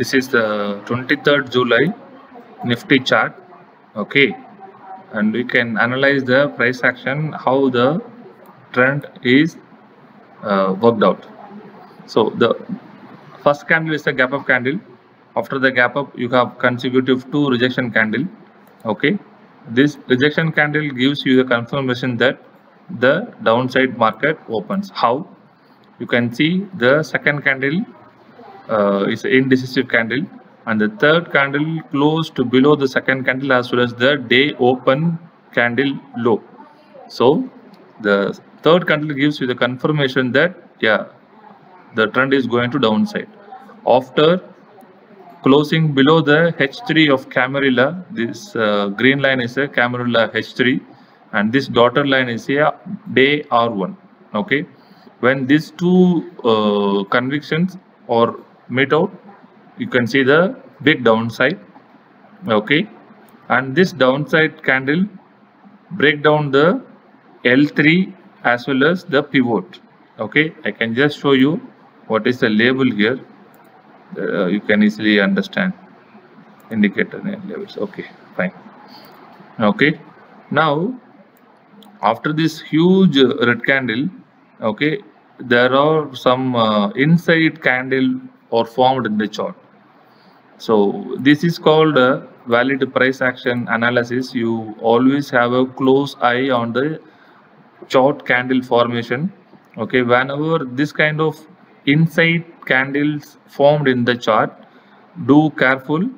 This is the 23rd July Nifty chart. Okay, and we can analyze the price action, how the trend is worked out. So the first candle is a gap up candle. After the gap up, you have consecutive 2 rejection candle. Okay, this rejection candle gives you the confirmation that the downside market opens. How? You can see the second candle is an indecisive candle, and the third candle closed below the second candle as well as the day open candle low. So the third candle gives you the confirmation that the trend is going to downside. After closing below the H3 of Camarilla, this green line is a Camarilla H3, and this dotted line is a day R1. Okay, when these two convictions or meet out, you can see the big downside. Okay, and this downside candle break down the L3 as well as the pivot. Okay, I can just show you what is the label here. You can easily understand indicator levels. Okay, fine. Okay, now after this huge red candle, okay, there are some inside candle or formed in the chart. So this is called a valid price action analysis. You always have a close eye on the chart candle formation. Okay, whenever this kind of inside candles formed in the chart, do careful.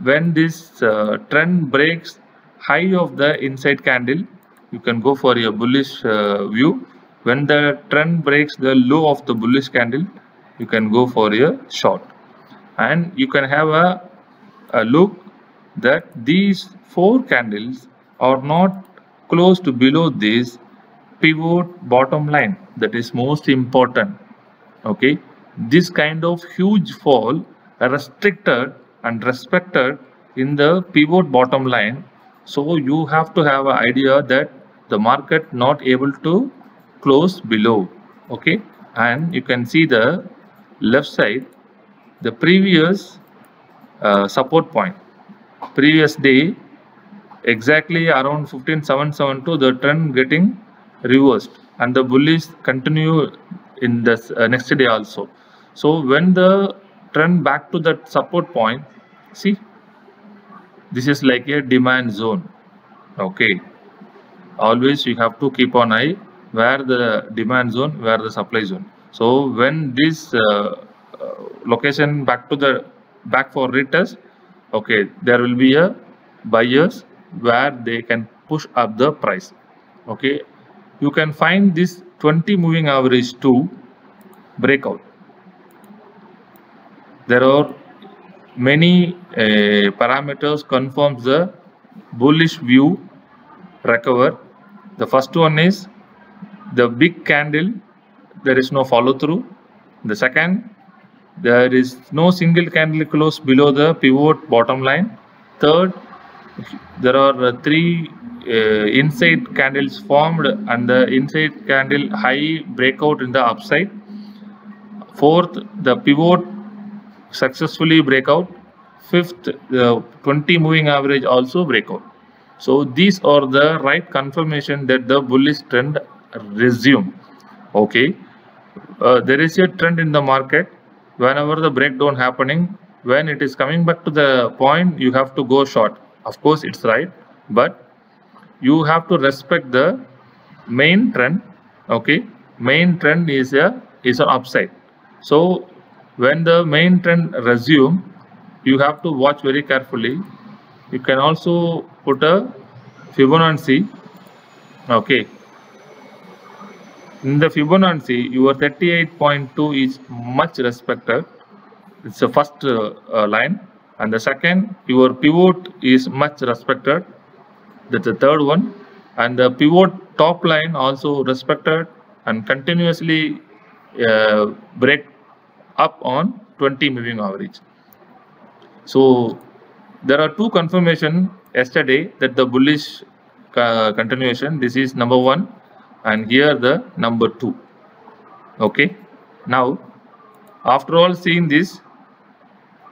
When this trend breaks high of the inside candle, you can go for a bullish view. When the trend breaks the low of the bullish candle, you can go for a short. And you can have a look that these 4 candles are not close to below this pivot bottom line. That is most important. Okay, this kind of huge fall restricted and respected in the pivot bottom line. So you have to have an idea that the market not able to close below. Okay, and you can see the left side, the previous support point, previous day, exactly around 15,772, the trend getting reversed and the bullish continue in this next day also. So when the trend back to that support point, see, this is like a demand zone. Okay, always you have to keep an eye where the demand zone, where the supply zone. So when this location back for retest, okay, there will be a buyers where they can push up the price. Okay, you can find this 20 moving average to breakout. There are many parameters confirms the bullish view recover. The first one is the big candle, there is no follow through. The second, there is no single candle close below the pivot bottom line. Third, there are 3 inside candles formed and the inside candle high breakout in the upside. Fourth, the pivot successfully breakout. Fifth, the 20 moving average also breakout. So these are the right confirmation that the bullish trend resume. Okay, there is a trend in the market. Whenever the breakdown happening, when it is coming back to the point, you have to go short. Of course, it's right, but you have to respect the main trend. Okay, main trend is an upside. So when the main trend resume, you have to watch very carefully. You can also put a Fibonacci. Okay, in the Fibonacci, your 38.2 is much respected. It's the first line, and the second, your pivot is much respected. That's the third one, and the pivot top line also respected and continuously break up on 20 moving average. So there are 2 confirmation yesterday that the bullish continuation. This is number 1, and here the number 2. Okay, now after all seeing this,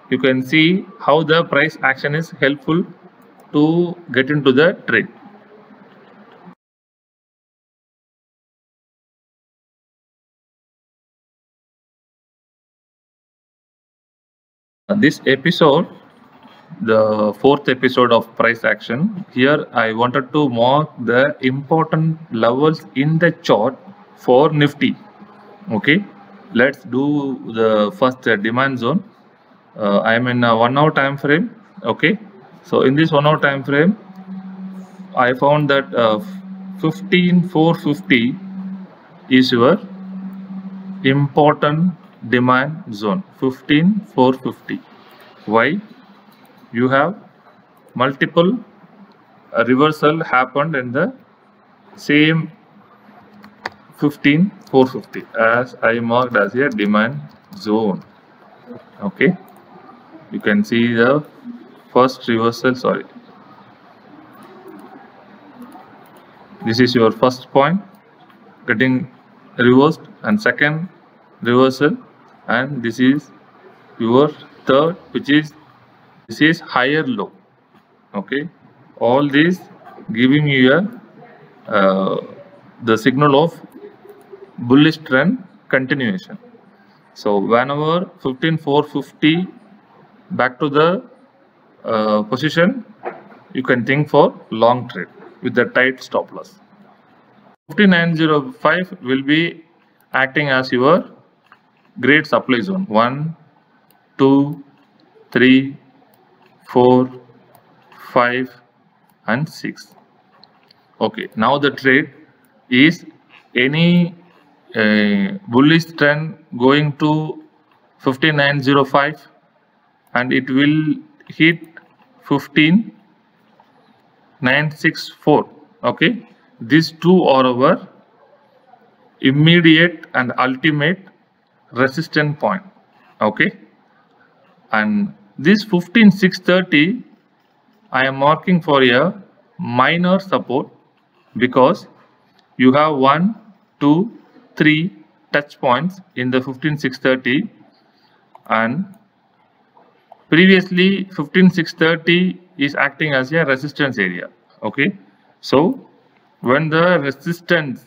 you can see how the price action is helpful to get into the trade. This episode, the fourth episode of price action, here I wanted to mark the important levels in the chart for Nifty. Okay, let's do the first demand zone. I am in a 1 hour time frame. Okay, so in this 1 hour time frame, I found that 15450 is your important demand zone. 15450. Why? You have multiple reversal happened in the same 15450 as I marked as a demand zone. Okay, you can see the first reversal. Sorry, this is your first point getting reversed, and second reversal, and this is your third, which is this is higher low. Okay, all these giving you a the signal of bullish trend continuation. So whenever 15450 back to the position, you can think for long trade with the tight stop loss. 50905 will be acting as your great supply zone. 1, 2, 3, 4, 5 and 6. Okay, now the trade is any bullish trend going to 15905 and it will hit 15964. Okay, these two are our immediate and ultimate resistance point. Okay, and this 15630 I am marking for a minor support because you have 1, 2, 3 touch points in the 15630, and previously 15630 is acting as a resistance area. Okay, so when the resistance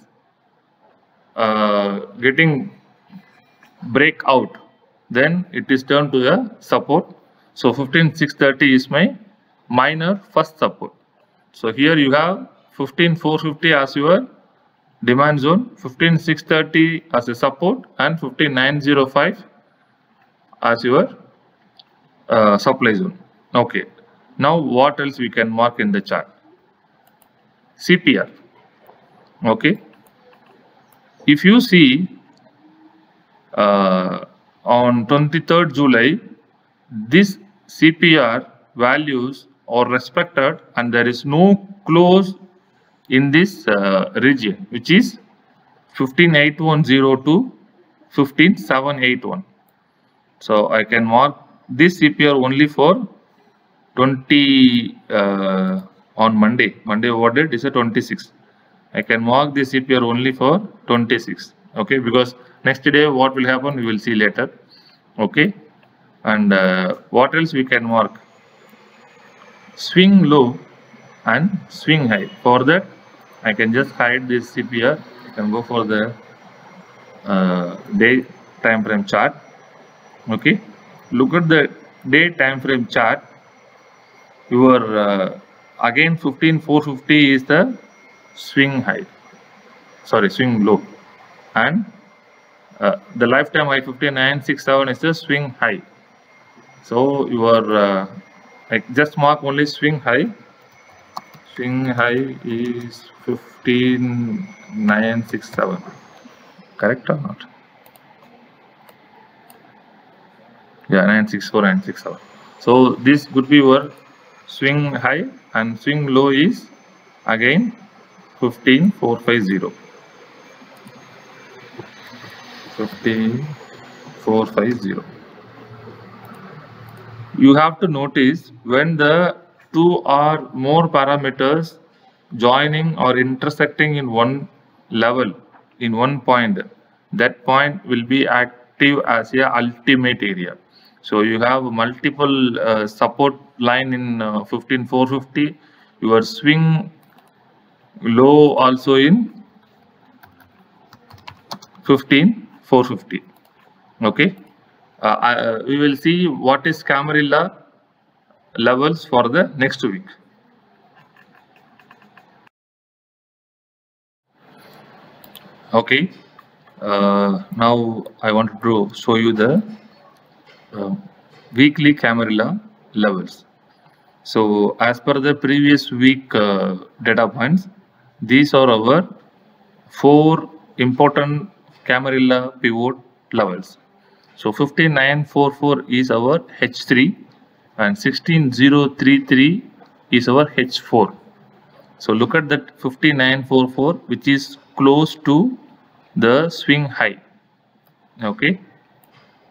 getting break out, then it is turned to a support. So 15630 is my minor first support. So here you have 15450 as your demand zone, 15630 as a support, and 15905 as your supply zone. Okay, now what else we can mark in the chart? CPR. Okay, if you see on 23rd July, this CPR values are respected and there is no close in this region, which is 158102 to 15781. So I can mark this CPR only for 20 on Monday. Monday what date is a 26. I can mark this CPR only for 26. Okay, because next day what will happen we will see later. Okay, and what else we can mark? Swing low and swing high. For that I can just hide this CPR. I can go for the day time frame chart. Okay, look at the day time frame chart. Your again 15450 is the swing high, sorry, swing low, and the lifetime high 15967 is the swing high. So your I just mark only swing high. Swing high is 15967. Correct or not? Yeah, 964, 967. So this could be your swing high, and swing low is again 15450. 15450. You have to notice when the two or more parameters joining or intersecting in one level, in one point, that point will be active as a ultimate area. So you have multiple support line in 15450. Your swing low also in 15450. Okay. We will see what is Camarilla levels for the next week. Okay. Now I want to show you the weekly Camarilla levels. So as per the previous week data points, these are our 4 important Camarilla pivot levels. So 15944 is our H3 and 16033 is our H4. So look at that 5944, which is close to the swing high. Okay.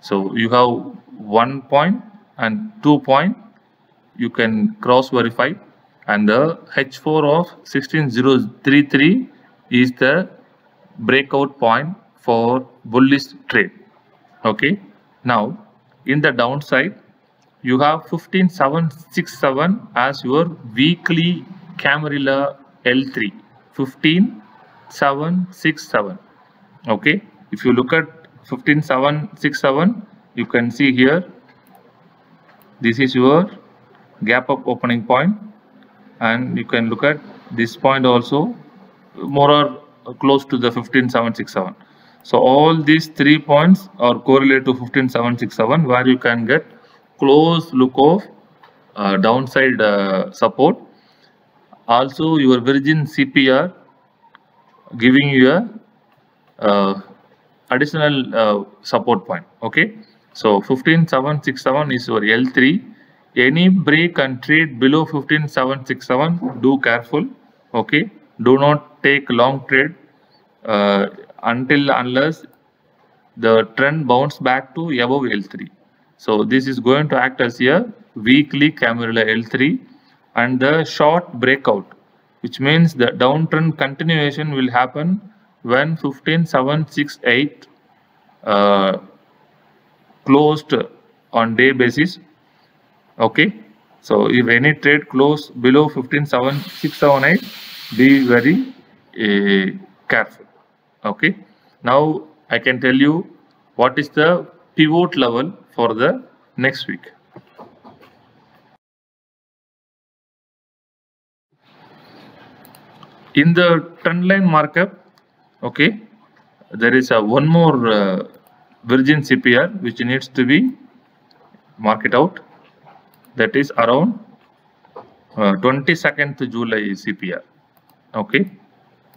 So you have 1 point and 2 point. You can cross verify, and the H4 of 16033 is the breakout point for bullish trade. Okay. Now in the downside, you have 15767 as your weekly Camarilla L3. 15767. Okay. If you look at 15767, you can see here, this is your gap up opening point, and you can look at this point also, more or close to the 15767. So all these 3 points are correlated to 15767, where you can get close look of downside support. Also your Virgin CPR giving you a additional support point. Okay. So 15767 is your L3. Any break and trade below 15767, do careful. Okay. Do not take long trade unless the trend bounce back to above L3. So this is going to act as a weekly Camarilla L3, and the short breakout, which means the downtrend continuation will happen when 15768 closed on day basis. Okay. So if any trade close below 15778, be very careful. Okay. Now I can tell you what is the pivot level for the next week. In the trend line markup, okay, there is one more Virgin CPR which needs to be marked out. That is around 22nd July CPR. Okay,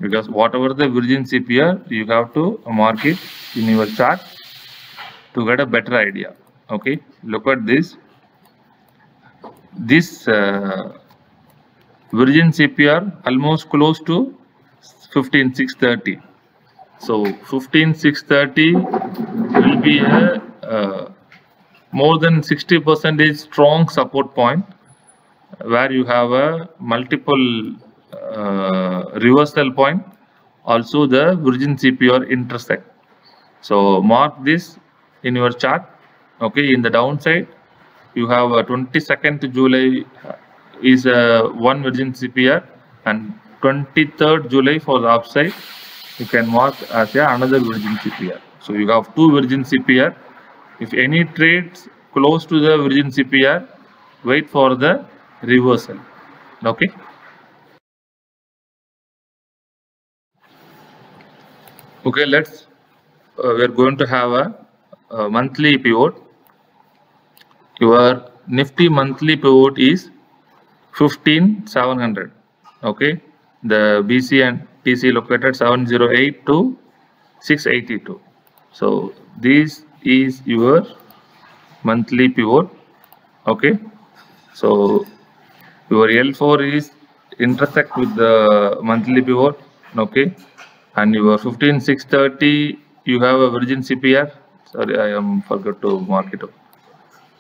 because whatever the Virgin CPR, you have to mark it in your chart to get a better idea. Okay, look at this. This Virgin CPR almost close to 15630. So 15630 will be a more than 60% strong support point, where you have a multiple reversal point, also the Virgin CPR intersect. So mark this in your chart. Okay, in the downside, you have 22nd July is one Virgin CPR, and 23rd July for the upside, you can mark as another Virgin CPR. So you have 2 Virgin CPR. If any trades close to the Virgin CPR, wait for the reversal. Okay. Okay, let's we are going to have a monthly pivot. Your Nifty monthly pivot is 15700. Okay, the BC and TC located 708 to 682. So this is your monthly pivot. Okay, so your L4 is intersect with the monthly pivot. Okay, and your 15630, you have a Virgin CPR. Sorry, I am forgot to mark it up.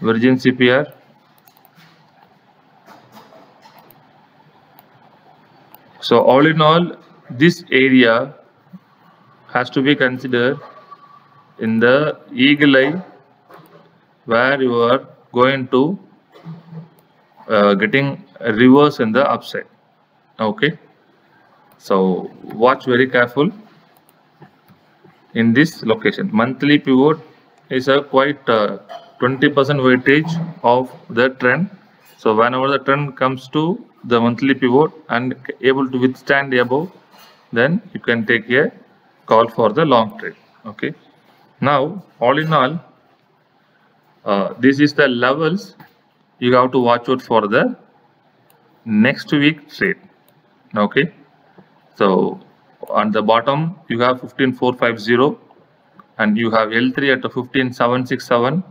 Virgin CPR. So all in all, this area has to be considered in the eagle eye where you are going to getting a reverse in the upside. Okay, so watch very careful in this location. Monthly pivot is a quite 20% weightage of the trend. So whenever the trend comes to the monthly pivot and able to withstand above, then you can take a call for the long trade. Okay, now all in all, this is the levels you have to watch out for the next week trade. Okay, so on the bottom you have 15450 and you have L3 at 15767.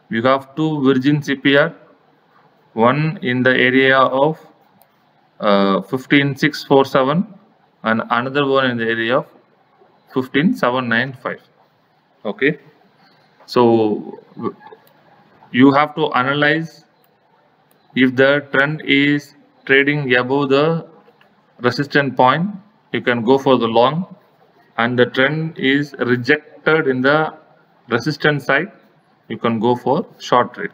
You have two virgin CPR, one in the area of 15647 and another one in the area of 15795. Okay, so you have to analyze if the trend is trading above the resistance point, you can go for the long, and the trend is rejected in the resistance side, you can go for short trade.